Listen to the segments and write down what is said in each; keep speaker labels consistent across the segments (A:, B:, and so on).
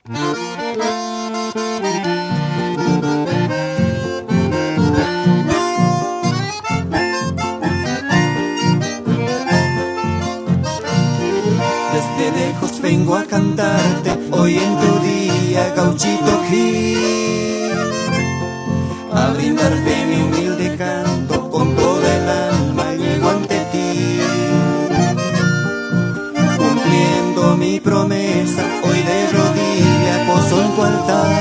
A: Desde lejos vengo a cantarte hoy en tu día, gauchito Gil, a brindarte mi humilde canto con toda el alma llego ante ti, cumpliendo mi promesa hoy de rodillas poso en tu altar,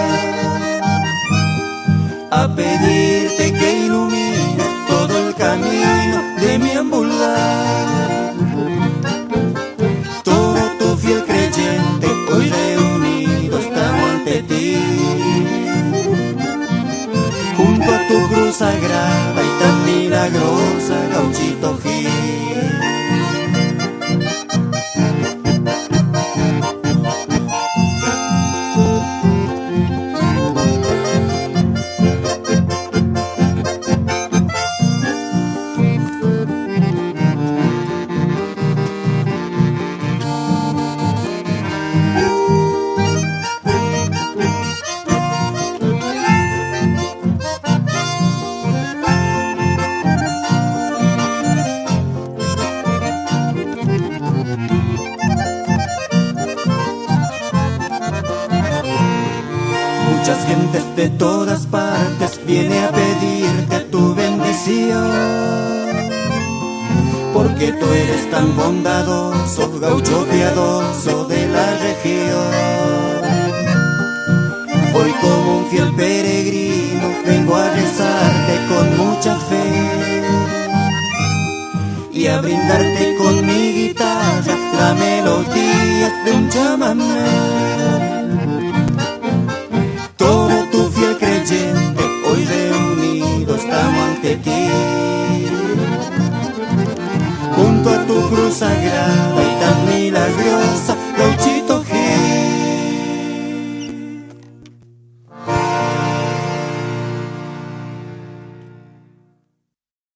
A: a pedirte que ilumines todo el camino de mi ambular. Hoy reunidos estamos ante ti, junto a tu cruz sagrada y tan milagrosa, gauchito Gil. Muchas gentes de todas partes viene a pedirte tu bendición, porque tú eres tan bondadoso, gaucho piadoso de la región. Hoy como un fiel peregrino vengo a rezarte con mucha fe y a brindarte con mi guitarra la melodía de un chamamé. Hoy reunidos estamos ante ti, junto a tu cruz sagrada